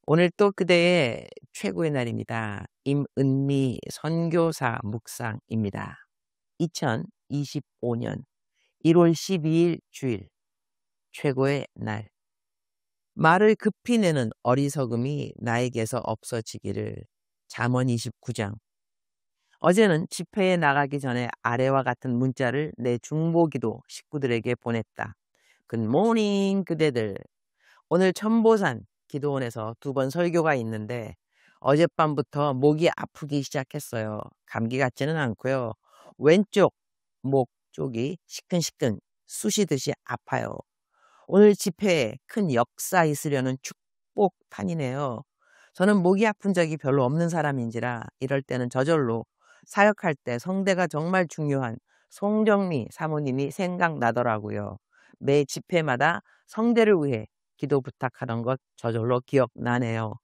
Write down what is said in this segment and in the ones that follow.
오늘 또 그대의 최고의 날입니다. 임은미 선교사 묵상입니다. 2025년 1월 12일 주일 최고의 날. 말을 급히 내는 어리석음이 나에게서 없어지기를. 잠언 29장. 어제는 집회에 나가기 전에 아래와 같은 문자를 내 중보기도 식구들에게 보냈다. 굿모닝 그대들. 오늘 천보산 기도원에서 2번 설교가 있는데 어젯밤부터 목이 아프기 시작했어요. 감기 같지는 않고요. 왼쪽 목 쪽이 시큰시큰 쑤시듯이 아파요. 오늘 집회에 큰 역사 있으려는 축복판이네요. 저는 목이 아픈 적이 별로 없는 사람인지라 이럴 때는 저절로 사역할 때 성대가 정말 중요한 송정미 사모님이 생각나더라고요. 매 집회마다 성대를 위해 기도 부탁하던 것 저절로 기억나네요.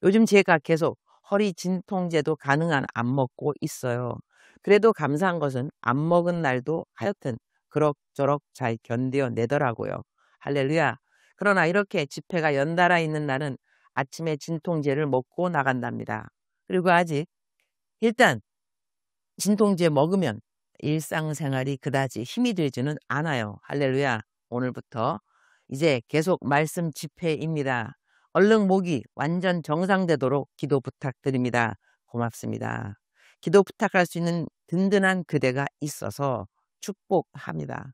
요즘 제가 계속 허리 진통제도 가능한 안 먹고 있어요. 그래도 감사한 것은 안 먹은 날도 하여튼 그럭저럭 잘 견뎌내더라고요. 할렐루야. 그러나 이렇게 집회가 연달아 있는 날은 아침에 진통제를 먹고 나간답니다. 그리고 아직 일단 진통제 먹으면 일상생활이 그다지 힘이 들지는 않아요. 할렐루야. 오늘부터 이제 계속 말씀 집회입니다. 얼른 목이 완전 정상되도록 기도 부탁드립니다. 고맙습니다. 기도 부탁할 수 있는 든든한 그대가 있어서 축복합니다.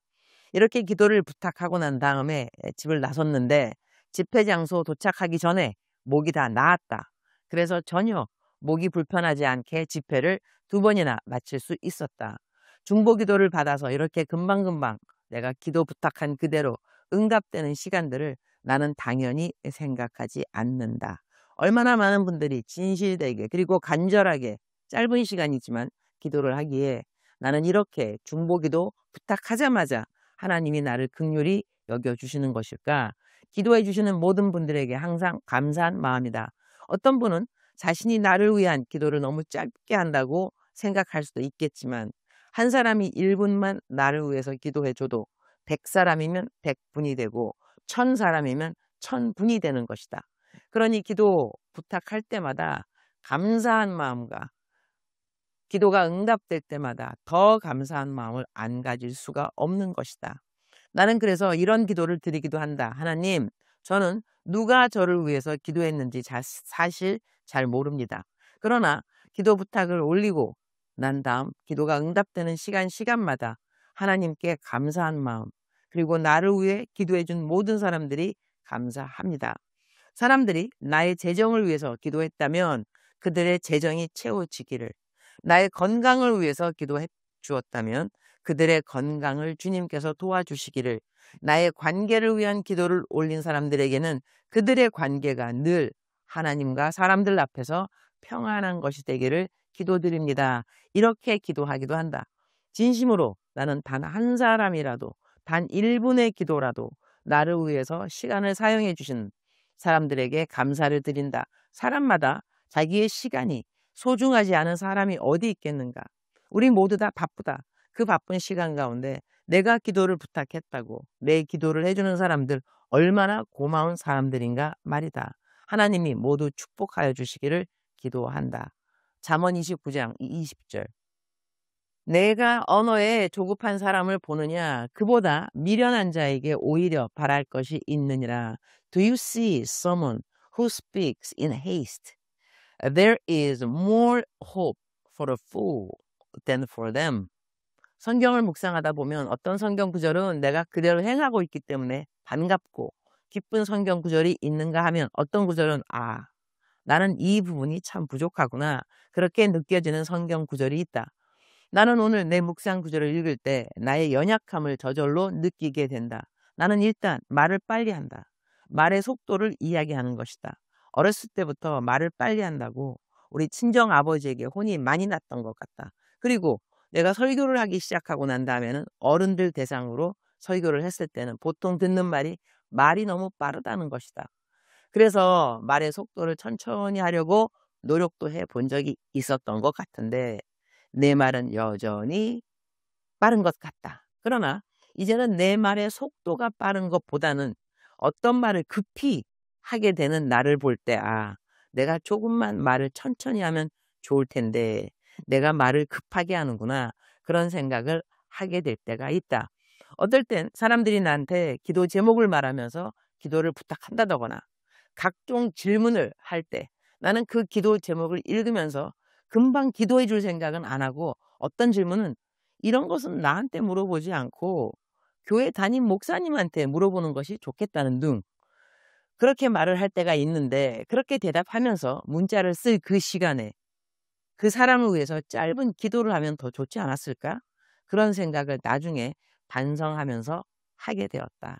이렇게 기도를 부탁하고 난 다음에 집을 나섰는데 집회 장소 도착하기 전에 목이 다 나았다. 그래서 전혀 목이 불편하지 않게 집회를 2번이나 마칠 수 있었다. 중보기도를 받아서 이렇게 금방금방 내가 기도 부탁한 그대로 응답되는 시간들을 나는 당연히 생각하지 않는다. 얼마나 많은 분들이 진실되게 그리고 간절하게 짧은 시간이지만 기도를 하기에 나는 이렇게 중보기도 부탁하자마자 하나님이 나를 긍휼히 여겨주시는 것일까? 기도해 주시는 모든 분들에게 항상 감사한 마음이다. 어떤 분은 자신이 나를 위한 기도를 너무 짧게 한다고 생각할 수도 있겠지만 한 사람이 1분만 나를 위해서 기도해줘도 100사람이면 100분이 되고 1000사람이면 1000분이 되는 것이다. 그러니 기도 부탁할 때마다 감사한 마음과 기도가 응답될 때마다 더 감사한 마음을 안 가질 수가 없는 것이다. 나는 그래서 이런 기도를 드리기도 한다. 하나님, 저는 누가 저를 위해서 기도했는지 사실 잘 모릅니다. 그러나 기도 부탁을 올리고 난 다음 기도가 응답되는 시간마다 하나님께 감사한 마음, 그리고 나를 위해 기도해 준 모든 사람들이 감사합니다. 사람들이 나의 재정을 위해서 기도했다면 그들의 재정이 채워지기를, 나의 건강을 위해서 기도해 주었다면 그들의 건강을 주님께서 도와주시기를, 나의 관계를 위한 기도를 올린 사람들에게는 그들의 관계가 늘 하나님과 사람들 앞에서 평안한 것이 되기를 기도드립니다. 이렇게 기도하기도 한다. 진심으로 나는 단 한 사람이라도, 단 1분의 기도라도 나를 위해서 시간을 사용해 주신 사람들에게 감사를 드린다. 사람마다 자기의 시간이 소중하지 않은 사람이 어디 있겠는가. 우리 모두 다 바쁘다. 그 바쁜 시간 가운데 내가 기도를 부탁했다고 내 기도를 해주는 사람들 얼마나 고마운 사람들인가 말이다. 하나님이 모두 축복하여 주시기를 기도한다. 잠언 29장 20절. 내가 언어에 조급한 사람을 보느냐, 그보다 미련한 자에게 오히려 바랄 것이 있느니라. Do you see someone who speaks in haste? There is more hope for a fool than for them. 성경을 묵상하다 보면 어떤 성경 구절은 내가 그대로 행하고 있기 때문에 반갑고 기쁜 성경 구절이 있는가 하면 어떤 구절은 나는 이 부분이 참 부족하구나, 그렇게 느껴지는 성경 구절이 있다. 나는 오늘 내 묵상 구절을 읽을 때 나의 연약함을 저절로 느끼게 된다. 나는 일단 말을 빨리 한다. 말의 속도를 이야기하는 것이다. 어렸을 때부터 말을 빨리 한다고 우리 친정 아버지에게 혼이 많이 났던 것 같다. 그리고 내가 설교를 하기 시작하고 난 다음에는 어른들 대상으로 설교를 했을 때는 보통 듣는 말이 너무 빠르다는 것이다. 그래서 말의 속도를 천천히 하려고 노력도 해본 적이 있었던 것 같은데 내 말은 여전히 빠른 것 같다. 그러나 이제는 내 말의 속도가 빠른 것보다는 어떤 말을 급히 하게 되는 나를 볼 때, 아, 내가 조금만 말을 천천히 하면 좋을 텐데 내가 말을 급하게 하는구나. 그런 생각을 하게 될 때가 있다. 어떨 땐 사람들이 나한테 기도 제목을 말하면서 기도를 부탁한다거나 각종 질문을 할 때 나는 그 기도 제목을 읽으면서 금방 기도해 줄 생각은 안 하고, 어떤 질문은 이런 것은 나한테 물어보지 않고 교회 담임 목사님한테 물어보는 것이 좋겠다는 등 그렇게 말을 할 때가 있는데, 그렇게 대답하면서 문자를 쓸 그 시간에 그 사람을 위해서 짧은 기도를 하면 더 좋지 않았을까? 그런 생각을 나중에 반성하면서 하게 되었다.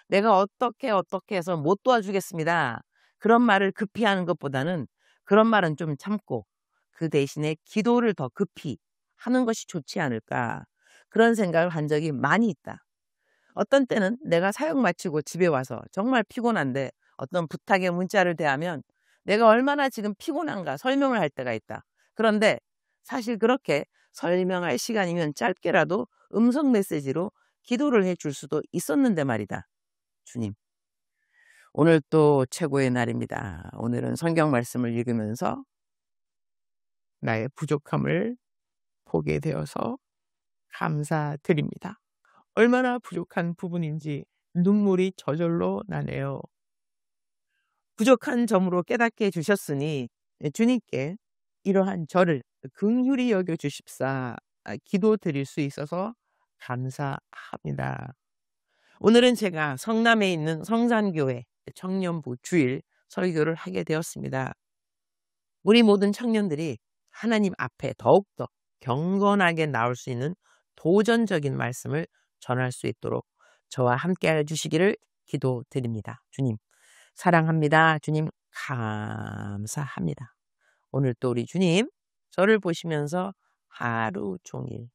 내가 어떻게 해서 못 도와주겠습니다. 그런 말을 급히 하는 것보다는 그런 말은 좀 참고 그 대신에 기도를 더 급히 하는 것이 좋지 않을까? 그런 생각을 한 적이 많이 있다. 어떤 때는 내가 사역 마치고 집에 와서 정말 피곤한데 어떤 부탁의 문자를 대하면 내가 얼마나 지금 피곤한가 설명을 할 때가 있다. 그런데 사실 그렇게 설명할 시간이면 짧게라도 음성 메시지로 기도를 해줄 수도 있었는데 말이다. 주님, 오늘 또 최고의 날입니다. 오늘은 성경 말씀을 읽으면서 나의 부족함을 보게 되어서 감사드립니다. 얼마나 부족한 부분인지 눈물이 저절로 나네요. 부족한 점으로 깨닫게 해주셨으니 주님께 이러한 저를 긍휼히 여겨 주십사 기도 드릴 수 있어서 감사합니다. 오늘은 제가 성남에 있는 성산교회 청년부 주일 설교를 하게 되었습니다. 우리 모든 청년들이 하나님 앞에 더욱더 경건하게 나올 수 있는 도전적인 말씀을 전할 수 있도록 저와 함께 해주시기를 기도드립니다. 주님 사랑합니다. 주님 감사합니다. 오늘 또 우리 주님 저를 보시면서 하루 종일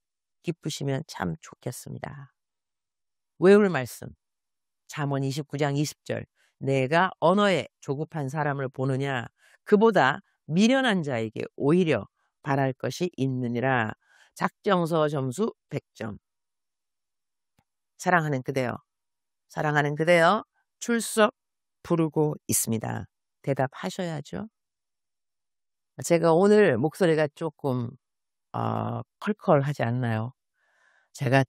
기쁘시면 참 좋겠습니다. 외울 말씀 잠언 29장 20절, 내가 언어에 조급한 사람을 보느냐 그보다 미련한 자에게 오히려 바랄 것이 있느니라. 작정서 점수 100점. 사랑하는 그대여, 사랑하는 그대여, 출석 부르고 있습니다. 대답하셔야죠. 제가 오늘 목소리가 조금 컬컬하지 않나요? 제가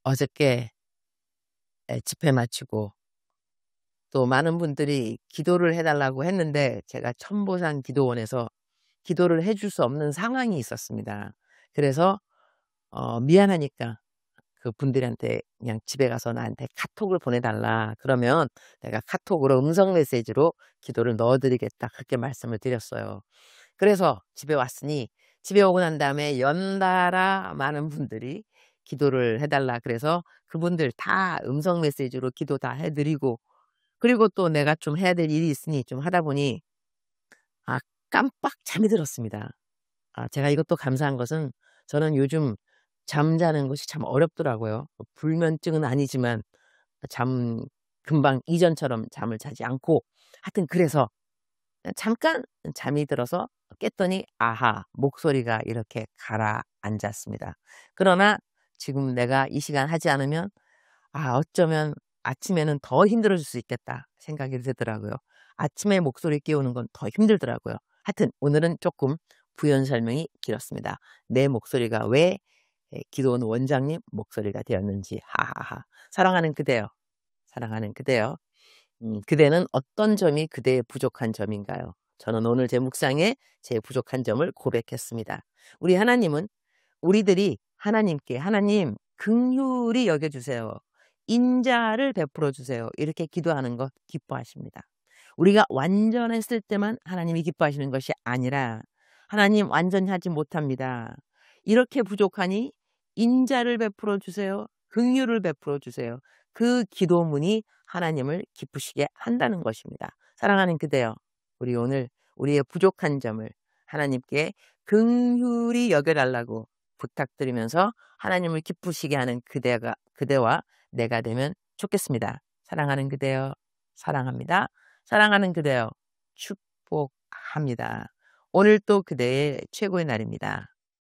어저께 집회 마치고 또 많은 분들이 기도를 해달라고 했는데 제가 천보산 기도원에서 기도를 해줄 수 없는 상황이 있었습니다. 그래서 미안하니까 그 분들한테 그냥 집에 가서 나한테 카톡을 보내달라. 그러면 내가 카톡으로 음성 메시지로 기도를 넣어드리겠다. 그렇게 말씀을 드렸어요. 그래서 집에 왔으니 집에 오고 난 다음에 연달아 많은 분들이 기도를 해달라. 그래서 그분들 다 음성 메시지로 기도 다 해드리고, 그리고 또 내가 좀 해야 될 일이 있으니 좀 하다 보니 깜빡 잠이 들었습니다. 제가 이것도 감사한 것은 저는 요즘 잠자는 것이 참 어렵더라고요. 불면증은 아니지만 금방 이전처럼 잠을 자지 않고, 하여튼 그래서 잠깐 잠이 들어서 깼더니 아하, 목소리가 이렇게 가라앉았습니다. 그러나 지금 내가 이 시간 하지 않으면 어쩌면 아침에는 더 힘들어질 수 있겠다 생각이 들더라고요. 아침에 목소리 깨우는 건 더 힘들더라고요. 하여튼 오늘은 조금 부연 설명이 길었습니다. 내 목소리가 왜 기도원 원장님 목소리가 되었는지. 하하하. 사랑하는 그대여, 사랑하는 그대여, 그대는 어떤 점이 그대의 부족한 점인가요? 저는 오늘 제 묵상에 제 부족한 점을 고백했습니다. 우리 하나님은 우리들이 하나님께 하나님 긍휼히 여겨주세요, 인자를 베풀어 주세요, 이렇게 기도하는 것 기뻐하십니다. 우리가 완전했을 때만 하나님이 기뻐하시는 것이 아니라 하나님 완전히 하지 못합니다, 이렇게 부족하니 인자를 베풀어 주세요, 긍휼을 베풀어 주세요, 그 기도문이 하나님을 기쁘시게 한다는 것입니다. 사랑하는 그대여, 우리 오늘 우리의 부족한 점을 하나님께 긍휼히 여겨달라고 부탁드리면서 하나님을 기쁘시게 하는 그대와 내가 되면 좋겠습니다. 사랑하는 그대여, 사랑합니다. 사랑하는 그대여, 축복합니다. 오늘 또 그대의 최고의 날입니다.